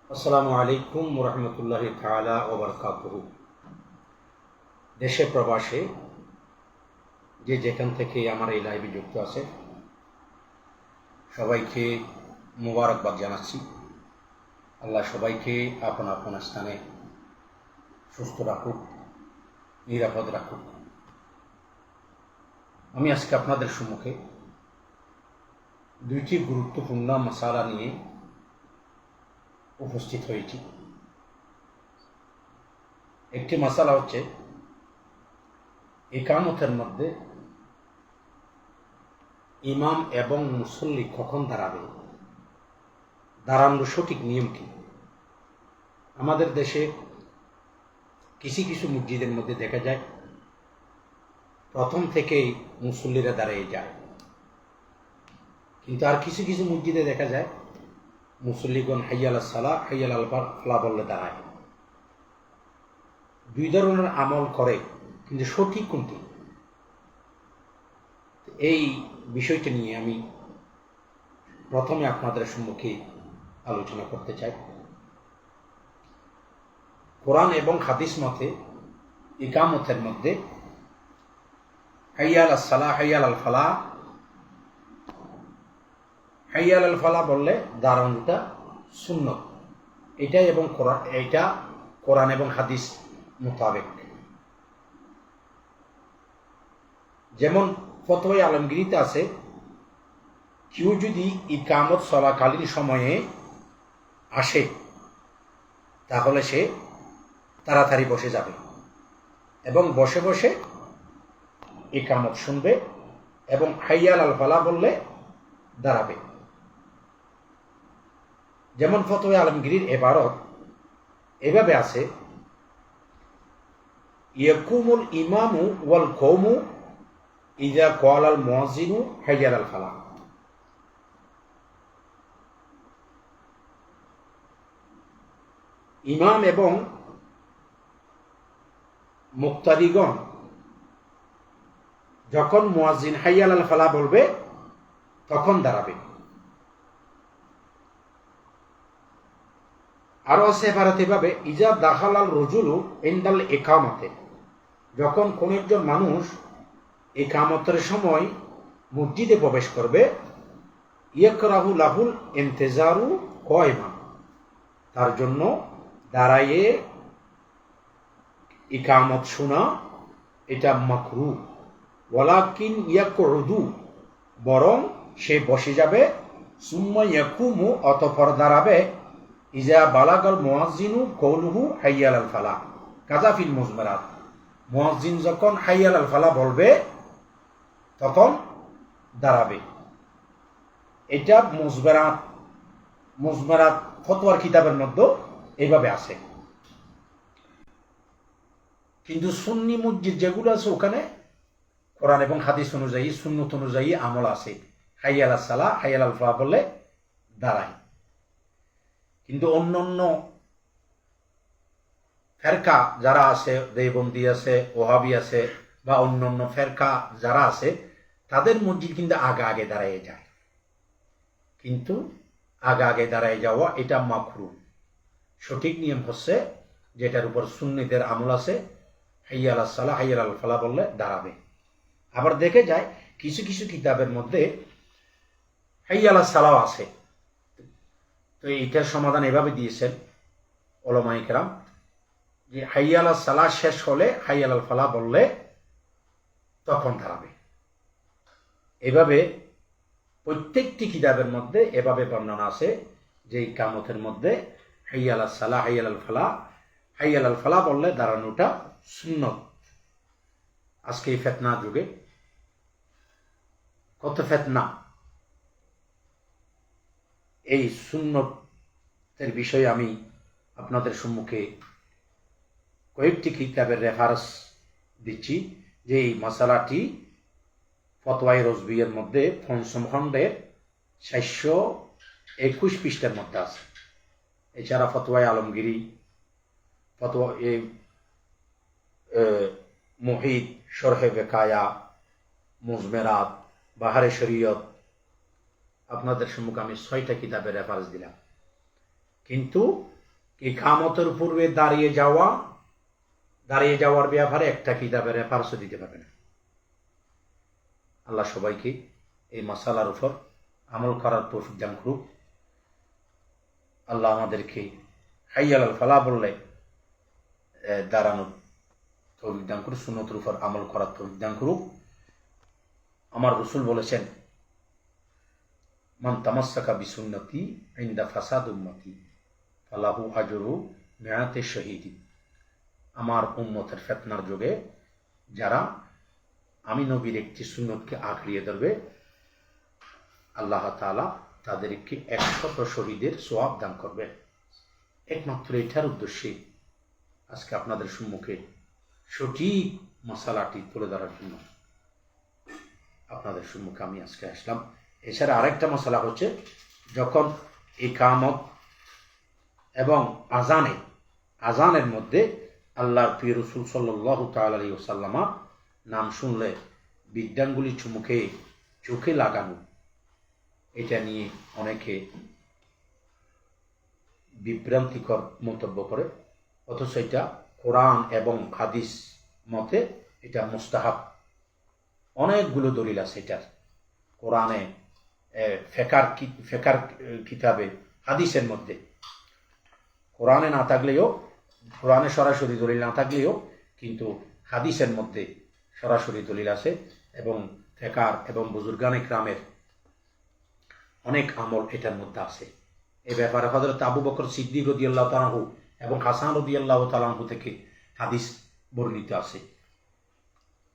আসসালামু আলাইকুম রহমতুল্লাহি তাআলা ওয়া বারাকাতুহু। দেশে প্রবাসে যে যেখান থেকে আমার এই লাইভে যুক্ত আছে সবাইকে মোবারকবাদ জানাচ্ছি। আল্লাহ সবাইকে আপন আপন স্থানে সুস্থ রাখুক, নিরাপদ রাখুক। আমি আজকে আপনাদের সম্মুখে দুইটি গুরুত্বপূর্ণ মাসালা নিয়ে উপস্থিত হয়েছি। একটি মাসালা হচ্ছে ইকামতের মধ্যে ইমাম এবং মুসল্লি কখন দাঁড়াবে, দাঁড়ানোর সঠিক নিয়ম কি। আমাদের দেশে কিছু কিছু মসজিদের মধ্যে দেখা যায় প্রথম থেকেই মুসল্লিরা দাঁড়িয়ে যায়, কিন্তু আর কিছু কিছু মসজিদে দেখা যায় মুসল্লিগণ হাইয়া আলাস সালাহ হাইয়া আল ফালাহ বললে দাঁড়ায়। দুই ধরনের আমল করে, কিন্তু সঠিক কোনটি, এই বিষয়টি নিয়ে আমি প্রথমে আপনাদের সম্মুখে আলোচনা করতে চাই। কোরআন এবং হাদিস মতে ইকামতের মধ্যে হাইয়া আলাস সালাহ হাইয়া আল ফালাহ হাইয়া আল ফালাহ বললে দাঁড়ানোটা সুন্নত, এটা এবং কোরআন এবং হাদিস মোতাবেক। যেমন ফতোয়া আলমগীরিতে আছে, কেউ যদি ইকামত চলাকালীন সময়ে আসে তাহলে সে তাড়াতাড়ি বসে যাবে এবং বসে বসে ইকামত শুনবে এবং হাইয়া আল ফালাহ বললে দাঁড়াবে। যেমন ফতোয়া আলমগীরির এবারত এভাবে আছে, ইয়াকুমুল ইমামু ওয়াল কওমু ইযা ক্বালাল মুয়াজ্জিনু হাইয়া আল ফালাহ। ইমাম এবং মুক্তাদিগণ যখন মুয়াজ্জিন হাইয়া আল ফালাহ বলবে তখন দাঁড়াবে। আরো আছে এভাবে, ইজা দাখালাল রজুলু ইনদাল ইকামাতে, যখন কোন একজন মানুষ ইকামতের সময় মসজিদে প্রবেশ করবে, ইয়াকরাহু লাহুল ইনতিজারু কায়মা, তার জন্য দাঁড়াইয়ে ইকামত শোনা এটা মাকরুহ। ওয়ালাকিন ইয়াকউদু, বরং সে বসে যাবে, সুম্মা ইয়াকুমু, অতঃপর দাঁড়াবে, ইজা বালাগাল মুয়াজ্জিনু কওলুহু হাইয়া আল ফালাহ কাযা ফিল মুজমারাত, মুয়াজ্জিন যখন হাইয়া আল ফালাহ বলবে তখন দাঁড়াবে। এটা মুজমারাত ফতোয়ার কিতাবের মধ্যে এইভাবে আছে। কিন্তু সুন্নি মসজিদ যেগুলো আছে ওখানে কোরআন এবং হাদিস অনুযায়ী সুন্নত অনুযায়ী আমল আছে, হাইয়া আলাস সালাহ হাইয়া আল ফালাহ বললে দাঁড়ায়। কিন্তু অন্য ফেরকা যারা আছে, দেওবন্দি আছে, ওহাবি আছে, বা অন্য ফেরকা যারা আছে, তাদের মসজিদ কিন্তু আগে দাঁড়ায় যায়। কিন্তু আগে দাঁড়ায় যাওয়া এটা মাকরুহ। সঠিক নিয়ম হচ্ছে যেটার উপর সুন্নিদের আমল আছে, হাইয়া আলাস সালাহ হাইয়া আল ফালাহ বললে দাঁড়াবে। আবার দেখে যায় কিছু কিছু কিতাবের মধ্যে হাইয়া আলাস সালাহ আছে, তো এইটার সমাধান এভাবে দিয়েছেন উলামায়ে কেরাম যে হাইয়া আলাস সালাহ শেষ হলে হাইয়া আল ফালাহ বললে তখন দাঁড়াবে। এভাবে প্রত্যেকটি কিতাবের মধ্যে এভাবে বর্ণনা আছে যে ইকামতের মধ্যে হাইয়া আলাস সালাহ হাইয়া আল ফালাহ বললে দাঁড়ানোটা সুন্নত। আজকে এই ফিতনা যুগে কত ফিতনা, এই সুন্নতের বিষয়ে আমি আপনাদের সম্মুখে কয়েকটি কিতাবের রেফারেন্স দিচ্ছি যে এই মশালাটি ফতোয়ায়ে রজভিয়ের মধ্যে পঞ্চম খণ্ডের 421 পৃষ্ঠার মধ্যে আছে। এছাড়া ফতোয়ায়ে আলমগীরি, ফতোয়া মুহিত, শরহে বেকায়া, মুজমেরাত, বাহারে শরীয়ত, আপনাদের সম্মুখে আমি 6টা কিতাবের রেফারেন্স দিলাম। কিন্তু ইকামতের পূর্বে দাঁড়িয়ে যাওয়ার ব্যাপারে একটা কিতাবের রেফারেন্সও দিতে পারবে না। আল্লাহ সবাইকে এই মাসালার উপর আমল করার তৌফিক দান করুক। আল্লাহ আমাদেরকে হাইয়াল আল ফালাহ বললে দাঁড়ানোর তৌফিক দান করুক, সুন্নতের উপর আমল করার তৌফিক দান করুক। আমার রাসূল বলেছেন, মান তামাসসাকা বিসুন্নতি ইনদা ফাসাদ উম্মতি ফালাহু আজরু মিআতি শাহীদ। আমার উম্মতের ফিতনার যুগে যারা আমি নবীর একটি সুন্নতকে আঁকড়িয়ে ধরবে, আল্লাহ তাআলা তাদেরকে 100 শহীদের সওয়াব দান করবে। একমাত্র এটার উদ্দেশ্যে আজকে আপনাদের সম্মুখে সঠিক মশালাটি তুলে ধরার জন্য আপনাদের সম্মুখে আমি আজকে আসলাম। এছাড়া আরেকটা মশলা হচ্ছে, যখন ইকামত এবং আজানের মধ্যে আল্লাহর প্রিয় রাসূল সাল্লাল্লাহু তাআলা আলাইহি ওয়াসাল্লাম নাম শুনলে বিদ্যাঙ্গুলি চোখে লাগানো, এটা নিয়ে অনেকে বিভ্রান্তিকর মন্তব্য করে, অথচ এটা কোরআন এবং হাদিস মতে এটা মুস্তাহাব। অনেকগুলো দলিল আছে এটার, কোরআনে, ফেকার কিতাবে, হাদিসের মধ্যে। কোরআনে না থাকলেও, কোরআনে সরাসরি দলিল না থাকলেও কিন্তু হাদিসের মধ্যে সরাসরি দলিল আছে, এবং ফেকার এবং বুজুর্গানে ইকরামের অনেক আমল এটার মধ্যে আছে। এই ব্যাপারে হযরত আবু বকর সিদ্দিক রাদিয়াল্লাহু তাআলা আনহু এবং হাসান রাদিয়াল্লাহু তাআলা আনহু থেকে হাদিস বর্ণিত আছে।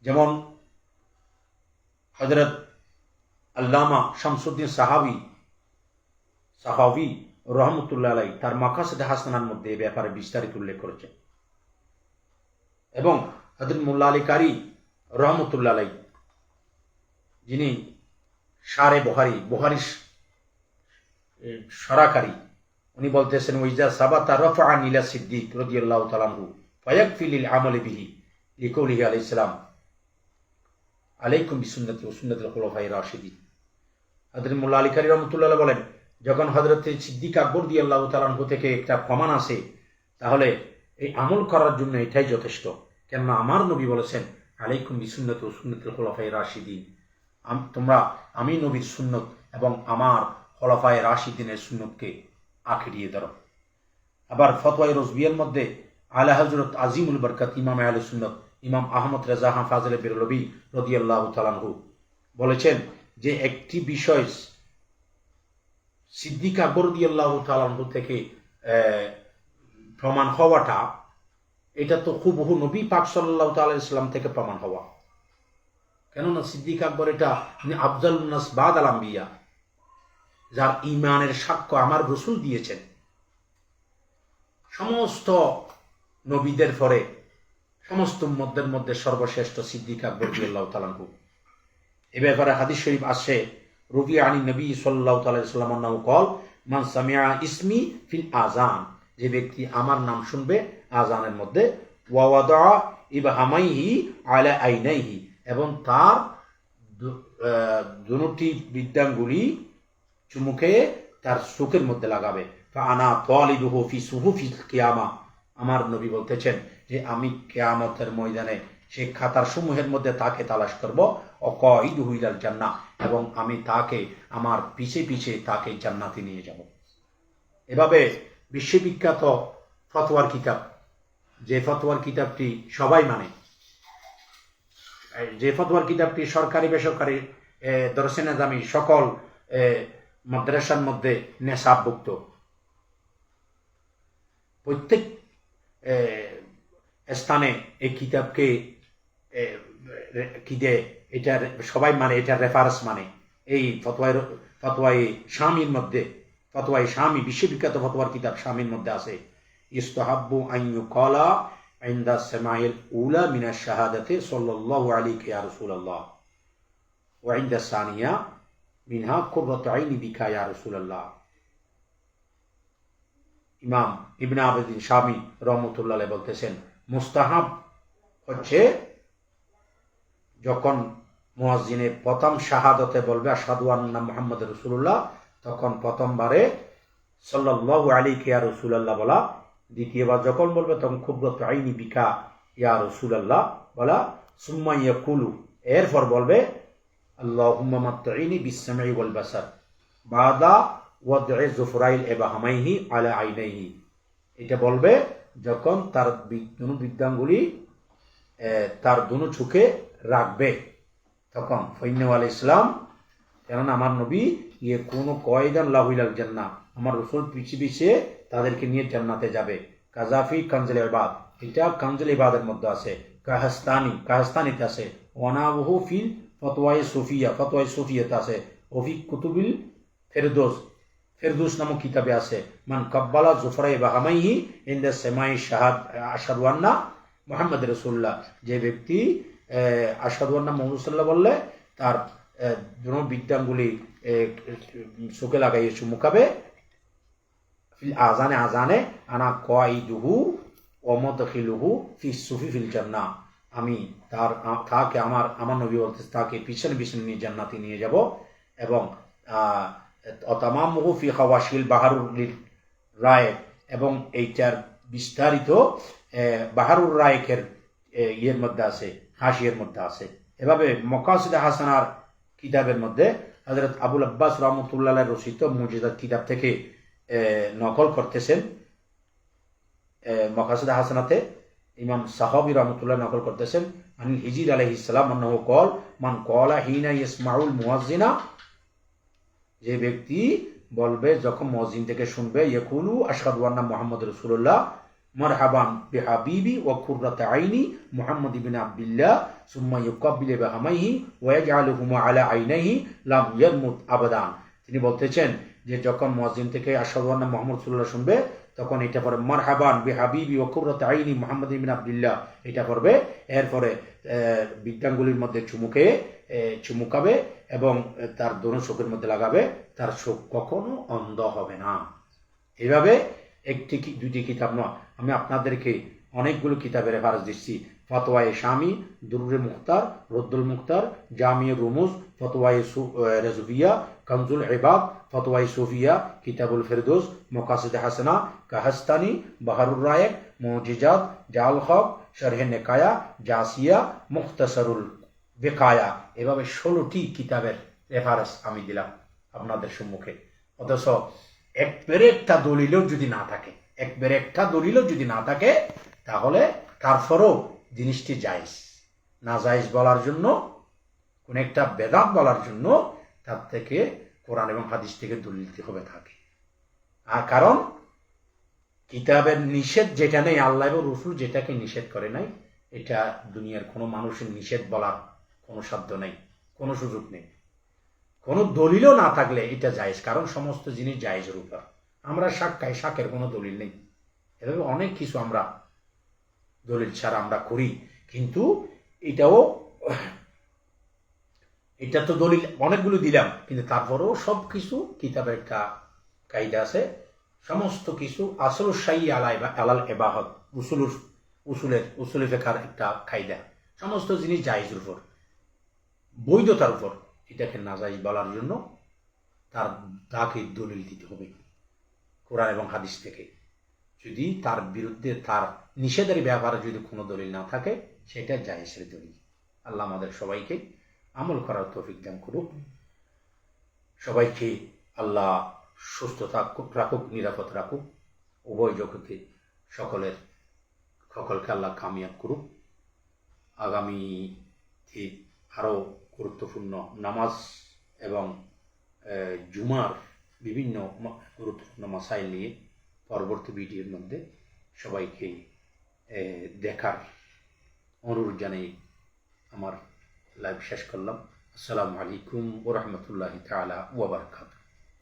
যেমন হযরত আল্লামা শামসুদ্দিন সাহাবী রহমতুল্লাহ আলাইহি তার মাকাসিদে হাসানার মধ্যে এই ব্যাপারে বিস্তারিত উল্লেখ করেছেন। এবং হযরত মোল্লা আলী কারি রহমতুল্লাহ আলাইহি, যিনি শারে বুখারীর সরাকারী, উনি বলতেছেন, ওয়াইজা সাবাতা রাফআন ইলা সিদ্দিক রাদিয়াল্লাহু তাআলা আনহু ফায়াকফি লিল আমালি বিহি লিকাউলিহি আলাইহিস সালাম আলাইকুম বিসুন্নতি ওয়া সুন্নাতিল খুলাফায়ে রাশিদিন। হযরত মোল্লা আলী কারি রহমতুল্লাহ বলেন, যখন হযরত সিদ্দিক আকবর রাদিয়াল্লাহু তাআলা আনহু থেকে একটা প্রমাণ আসে, তাহলে এই আমল করার জন্য এটাই যথেষ্ট। কেননা আমার নবী বলেছেন, আলাইকুম বিসুন্নতি ওয়া সুন্নাতিল খুলাফায়ে রাশিদিন, আমি নবীর সুন্নত এবং আমার খোলাফায়ে রাশিদিনের সুন্নতকে আঁকড়িয়ে ধরো। আবার ফতোয়ায়ে রজবিয়ার মধ্যে আলা হযরত আজিমুল বরকত ইমাম আহলে সুন্নাত ইমাম আহমদ রেজা খান ফাজলে বেরলভী রাদিয়াল্লাহু তাআলা আনহু বলেছেন যে একটি বিষয় সিদ্দিক আকবর রাদিয়াল্লাহু তাআলা আনহু থেকে প্রমাণ হওয়াটা, এটা তো হুবহু নবী পাক সাল্লাল্লাহু তাআলা আলাইহি সাল্লাম থেকে প্রমাণ হওয়া। কেননা সিদ্দিক আকবর এটা আফজালুন নাস বাদাল আম্বিয়া, যার ঈমানের সাক্ষ্য আমার রাসূল দিয়েছেন। সমস্ত নবীদের পরে সমস্ত উম্মতদের মধ্যে সর্বশ্রেষ্ঠ সিদ্দিক আকবর রাদিয়াল্লাহু তাআলা আনহু। এ ব্যাপারে হাদিস শরীফ আসে, রুবি আনি নবী সাল্লাল্লাহু তাআলা আলাইহি ওয়াসাল্লাম আন্নাহু ক্বাল মান সামিআ ইসমি ফিল আযান, যে ব্যক্তি আমার নাম শুনবে আযানের মধ্যে, ওয়া ওয়াদা ইবহামাইহি আলা আইনাইহি, এবং তার দুটি বিদ্যাঙ্গুলি চুমুকে তার চোখের মধ্যে লাগাবে, ফাআনা তালিবুহু ফি সুহুফিল কিয়ামা, আমার নবী বলতেছেন যে আমি কিয়ামতের ময়দানে সেই খাতার সমূহের মধ্যে তাকে তালাশ করব, অকাইদুহু ইলাল জান্নাহ, এবং আমি তাকে আমার পিছে পিছে তাকে জান্নাতে নিয়ে যাব। এভাবে বিশ্ববিখ্যাত ফতোয়ার কিতাব, যে ফতোয়ার কিতাবটি সবাই মানে, যে ফতোয়ার কিতাবটি সরকারি বেসরকারি দরসে নিজামি সকল মাদ্রাসার মধ্যে নেশাবভুক্ত, প্রত্যেক স্থানে এই কিতাবকে এটা সবাই মানে, এটা রেফারেন্স মানে। এই ফতোয়ায়ে শামীর মধ্যে, ফতোয়ায়ে শামী বিশ্ববিখ্যাত ফতোয়ার কিতাব শামীর মধ্যে আছে, ইস্তাহাব্বু আন ইউকালা ইনদা সামাইল উলা মিনাশ শাহাদাতি সাল্লাল্লাহু আলাইহি ইয়া রাসূলুল্লাহ ওয়া ইনদা সানিয়া মিনহা কুররাতু আইনি বিকা ইয়া রাসূলুল্লাহ। ইমাম ইবনে আবিদিন শামী রহমতুল্লাহ আলাইহি বলতেছেন, মুস্তাহাব হচ্ছে যখন মুয়াজ্জিনে প্রথম শাহাদাতে বলবে আশহাদু আন্না মুহাম্মাদুর রাসূলুল্লাহ, তখন প্রথমবারে সাল্লাল্লাহু আলাইহি ইয়া রাসূলুল্লাহ বলা, দ্বিতীয়বার যখন বলবে তখন খুবরাতু আইনি বিকা ইয়া রাসূলুল্লাহ বলা, সুম্মা ইয়াকুলু, এরপর বলবে আল্লাহুম্মা মাত্তাইনি বিস-সামঈ ওয়াল বাসার বাদা ওয়াদ'i যুফরাইল ইবাহামাইহি আলা আইনাইহি। এটা বলবে যখন তার দুনো বিদ্যাঙ্গুলি তার দুনো চোখে রাখবে, তখন ফইন্নাহু আলাইহিস সালাম, কেননা আমার নবী ইয়ে কোনো কয়দান লাহুইলাল জান্নাহ, আমার রাসূল পিছে পিছে তাদেরকে নিয়ে জান্নাতে যাবে। কাজাফি কানজুল ইবাদ, এটা কানজুল ইবাদের মধ্যে আছে। কাহাস্তানিতে আছে। ওয়ানাবহু ফিল ফতওয়ায়ে সুফিয়া, ফতওয়ায়ে সুফিয়াতে আছে। ওফি কুতুবিল ফেরদৌস নামক কিতাবে আছে। মান কাব্বালা যুফরাই বাহামাইহি ইনদা সামাই শাহাদ আশহাদু আন্না মুহাম্মদ রাসূলুল্লাহ, যে ব্যক্তি আশহাদু আন্না মুহাম্মদ রাসূলুল্লাহ বললে তার দুনো বিদ্যাঙ্গুলি চোখে লাগাইয়ে চুমুকাবে। ফিল আজানে আজানে আনা কাইদুহু ওয়া মুদখিলুহু ফি সুফি ফিল জান্নাহ, আমি তাকে আমার নবী বলতেছে তাকে পিছনে পিছনে নিয়ে জান্নাতে নিয়ে যাব, এবং অতামামুহু ফি খাওয়াশিল বাহারুল রায়, এবং এইটার বিস্তারিত বাহারুর রায়েকের ইয়ের মধ্যে আছে, হাসিয়ের মধ্যে আছে। এভাবে মকাসিদ হাসানার কিতাবের মধ্যে হযরত আবুল আব্বাস রাহমাতুল্লাহ আলাইহি রচিত মুজিজাত কিতাব থেকে নকল করতেছেন। মকাসিদ হাসানাতে ইমাম সাহাবী রাহমাতুল্লাহ নকল করতেছেন, আনিল হিজির আলাইহিস সালাম আন্নাহু ক্বাল মান ক্বালা হিনা ইয়াসমাউল মুয়াজ্জিনা, যে ব্যক্তি বলবে যখন মুয়াজ্জিন থেকে শুনবে, ইয়াকুলু আশহাদু আন্না মুহাম্মাদুর রাসূলুল্লাহ মারহাবান বিহাবিবি ওয়া কুররাতু আইনি মুহাম্মদ ইবনে আব্দুল্লাহ সুম্মা ইউকাব্বিলু বিহামাইহি ওয়া ইয়াজআলুহুমা আলা আইনাইহি লাম ইয়ামুত আবাদান। তিনি বলতেছেন যে যখন মুয়াজ্জিন থেকে আশহাদু আন্না মুহাম্মদ রাসূলুল্লাহ শুনবে, তখন এটা পরে মারহাবান বিহাবিবি ওয়া কুররাতু আইনি মুহাম্মদ ইবনে আব্দুল্লাহ, এটা পড়বে। এরপরে বিদ্যাঙ্গুলির মধ্যে চুমুকাবে এবং তার দোনো চোখের মধ্যে লাগাবে, তার চোখ কখনো অন্ধ হবে না। এভাবে একটি দুইটি কিতাব নয়, আমি আপনাদেরকে অনেকগুলো কিতাবের রেফারেন্স দিচ্ছি। ফতোয়ায়ে শামি, দুরুরে মুখতার, রদ্দুল মুখতার, জামিয়ে রুমুজ, ফতোয়ায়ে রাজবিয়া, কানজুল ইবাদ, ফতোয়ায়ে সুফিয়া, কিতাবুল ফেরদৌস, মকাসিদ হাসানা, কাহাস্তানি, বাহারুর রায়েক, মুজিজাত, জাল হক, শরহে নেকায়া, জাসিয়া, মুখতাসারুল বেকায়া, এভাবে 16টি কিতাবের রেফারেন্স আমি দিলাম আপনাদের সম্মুখে। অথচ একবারে একটা দলিলও যদি না থাকে, তাহলে তারপরও জিনিসটি জায়েজ। না জায়েজ বলার জন্য, কোন একটা বেদাত বলার জন্য তার থেকে কোরআন এবং হাদিস থেকে দলিল দিতে হবে থাকে। আর কারণ কিতাবের নিষেধ যেটা নেই, আল্লাহ এবং রাসূল যেটাকে নিষেধ করে নাই, এটা দুনিয়ার কোনো মানুষের নিষেধ বলার কোনো সাধ্য নেই, কোনো সুযোগ নেই। কোনো দলিলও না থাকলে এটা জায়েজ, কারণ সমস্ত জিনিস জায়েজের উপর। আমরা শাক খাই, শাকের কোনো দলিল নেই। এভাবে অনেক কিছু আমরা দলিল ছাড়া আমরা করি, কিন্তু এটা তো দলিল অনেকগুলো দিলাম, কিন্তু তারপরেও সব কিছু কিতাবের একটা কায়দা আছে। সমস্ত কিছু আসল শাই আলাল এবাহত, উসুলে ফিকহের একটা কায়দা। সমস্ত জিনিস জায়েজের উপর, বৈধতার উপর। এটাকে নাজায়েজ বলার জন্য তাকে দলিল দিতে হবে কোরআন এবং হাদিস থেকে। যদি তার বিরুদ্ধে, তার নিষেধের ব্যাপারে যদি কোনো দলিল না থাকে, সেটা জায়েজের দলিল। আল্লাহ আমাদের সবাইকে আমল করার তৌফিক দান করুক। সবাইকে আল্লাহ সুস্থ রাখুক, নিরাপদ রাখুক। উভয় জগতে সকলকে আল্লাহ কামিয়াব করুক। আগামীতে আরও গুরুত্বপূর্ণ নামাজ এবং জুমার বিভিন্ন গুরুত্বপূর্ণ মাসাইল নিয়ে পরবর্তী ভিডিওর মধ্যে সবাইকে দেখার অনুরোধ জানিয়ে আমার লাইভ শেষ করলাম। আসসালামু আলাইকুম ওয়া রাহমাতুল্লাহি তাআলা ওয়া বারাকাতুহু।